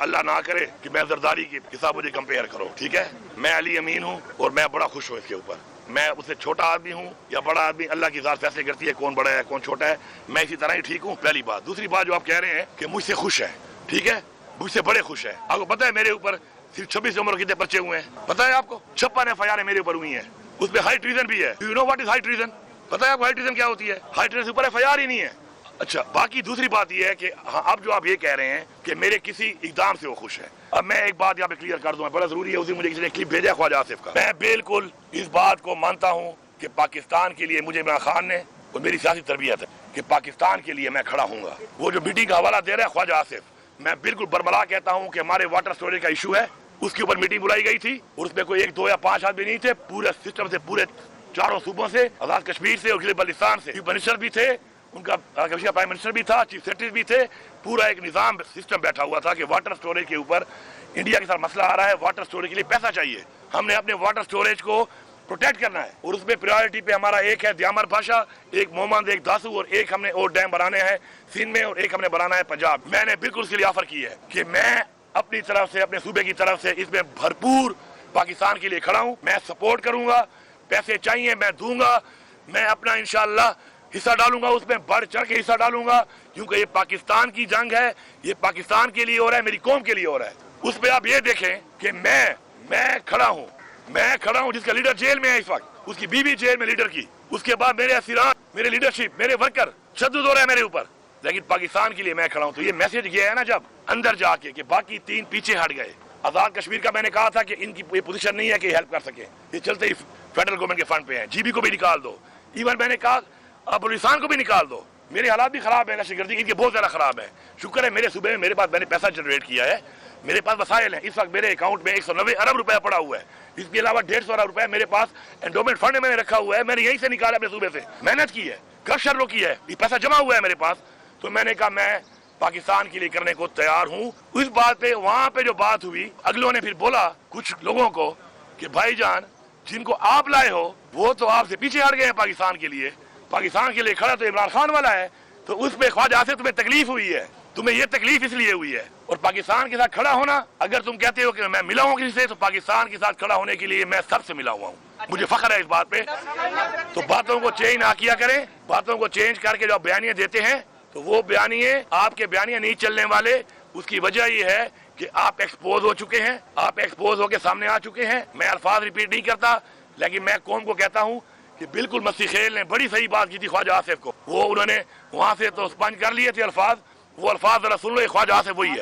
اللہ ना करे कि मैं जरदारी के साथ मुझे कंपेयर करो, ठीक है। मैं अली अमीन हूँ और मैं बड़ा खुश हूँ इसके ऊपर। मैं उससे छोटा आदमी हूँ या बड़ा आदमी, अल्लाह की ज़ात फैसले करती है कौन बड़ा है कौन छोटा है। मैं इसी तरह ही ठीक हूँ, पहली बात। दूसरी बात जो आप कह रहे हैं कि मुझसे खुश है, ठीक है, मुझसे बड़े खुश है। आपको पता है मेरे ऊपर सिर्फ 26 उम्र कितने पर्चे हुए हैं, पता है आपको? 56 FIR मेरे ऊपर हुई हैं, उसमें हाई ट्रीजन भी है। You know what is high treason? पता है आपको हाई ट्रीजन क्या होती है? हाई ट्रीजन से ऊपर FIR ही नहीं है। अच्छा, बाकी दूसरी बात यह है कि हाँ, अब जो आप ये कह रहे हैं कि मेरे किसी इक़दाम से वो खुश है। अब मैं एक बात यहाँ पे क्लियर कर दूँ, बड़ा जरूरी है। उसी मुझे किसी ने क्लिप भेजा ख्वाजा आसिफ का। मैं बिल्कुल इस बात को मानता हूँ कि पाकिस्तान के लिए मुझे इमरान खान ने, और मेरी सियासी तरबियत है कि पाकिस्तान के लिए मैं खड़ा हूँगा। वो जो मीटिंग का हवाला दे रहा है ख्वाजा आसिफ, मैं बिल्कुल बरमला कहता हूँ कि हमारे वाटर स्टोरेज का इशू है, उसके ऊपर मीटिंग बुलाई गई थी और उसमें कोई 1, 2 या 5 आदमी नहीं थे। पूरे सिस्टम से, पूरे चारों सूबों से, आजाद कश्मीर से और गिलगित बल्तिस्तान से चीफ मिनिस्टर भी थे, उनका प्राइम मिनिस्टर भी था, चीफ सेक्रेटरी भी थे। पूरा एक निज़ाम सिस्टम बैठा हुआ था कि वाटर स्टोरेज के ऊपर इंडिया के साथ मसला आ रहा है, वाटर स्टोरेज के लिए पैसा चाहिए, हमने अपने वाटर स्टोरेज को प्रोटेक्ट करना है। और उसमें प्रायोरिटी पे हमारा एक है द्यामर भाषा, एक मोहम्मद, एक दासू, और एक हमने और डैम बनाने हैं सिंध में और एक हमने बनाना है पंजाब। मैंने बिल्कुल उसके लिए ऑफर की है कि मैं अपनी तरफ से, अपने सूबे की तरफ से इसमें भरपूर पाकिस्तान के लिए खड़ा हूँ। मैं सपोर्ट करूंगा, पैसे चाहिए मैं दूंगा, मैं अपना इंशाअल्लाह हिस्सा डालूंगा, उसमें बढ़ चढ़ के हिस्सा डालूंगा, क्योंकि ये पाकिस्तान की जंग है, ये पाकिस्तान के लिए हो रहा है, मेरी कौम के लिए हो रहा है। उसमें आप ये देखें कि मैं खड़ा हूँ जिसका लीडर जेल में है इस वक्त, उसकी बीवी जेल में लीडर की, उसके बाद मेरे असीरान, मेरे लीडरशिप, मेरे वर्कर तशद्दुद हो रहा है मेरे ऊपर, लेकिन पाकिस्तान के लिए मैं खड़ा हूँ। तो ये मैसेज गया है ना जब अंदर जाके कि बाकी 3 पीछे हट गए। आजाद कश्मीर का मैंने कहा था कि इनकी ये पोजीशन नहीं है कि हेल्प कर सके, ये चलते ही फेडरल गवर्नमेंट के फंड पे है। GB को भी निकाल दो, इवन मैंने कहा अब बलूचिस्तान को भी निकाल दो। मेरे हालात भी खराब है, नशेगर्दी इनके बहुत ज्यादा खराब है। शुक्र है मेरे सूबे में मेरे पास, मैंने पैसा जनरेट किया है, मेरे पास वसाइल है। इस वक्त मेरे अकाउंट में 190 अरब रुपया पड़ा हुआ है। इसके अलावा 150 अरब रुपया मेरे पास एंडोमेंट फंड में मैंने रखा हुआ है, मैंने यहीं से निकाला, अपने सूबे से मेहनत की है, करप्शन रोकी है, ये पैसा जमा हुआ है मेरे पास। तो मैंने कहा मैं पाकिस्तान के लिए करने को तैयार हूँ। उस बात पे, वहाँ पे जो बात हुई, अगलों ने फिर बोला कुछ लोगों को कि भाईजान जिनको आप लाए हो वो तो आपसे पीछे हट गए हैं पाकिस्तान के लिए, पाकिस्तान के लिए खड़ा तो इमरान खान वाला है। तो उसमें ख्वाजा से तुम्हें तकलीफ हुई है, तुम्हें ये तकलीफ इसलिए हुई है। और पाकिस्तान के साथ खड़ा होना, अगर तुम कहते हो कि मैं मिला हूँ किसी से, तो पाकिस्तान के साथ खड़ा होने के लिए मैं सबसे मिला हुआ हूँ, मुझे फख्र है इस बात पे। तो बातों को चेंज ना किया करें, बातों को चेंज करके जो बयानियां देते हैं, तो वो बयानिए, आपके बयानियां नहीं चलने वाले। उसकी वजह ये है कि आप एक्सपोज हो चुके हैं, आप एक्सपोज होकर सामने आ चुके हैं। मैं अल्फाज रिपीट नहीं करता, लेकिन मैं कौम को कहता हूँ कि बिल्कुल मसी खेल ने बड़ी सही बात की थी ख्वाजा आसिफ को, वो उन्होंने वहां से तो स्पंज कर लिए थे अल्फाज, वो अल्फाज जरा सुन लो, ख्वाजा आसिफ वही है।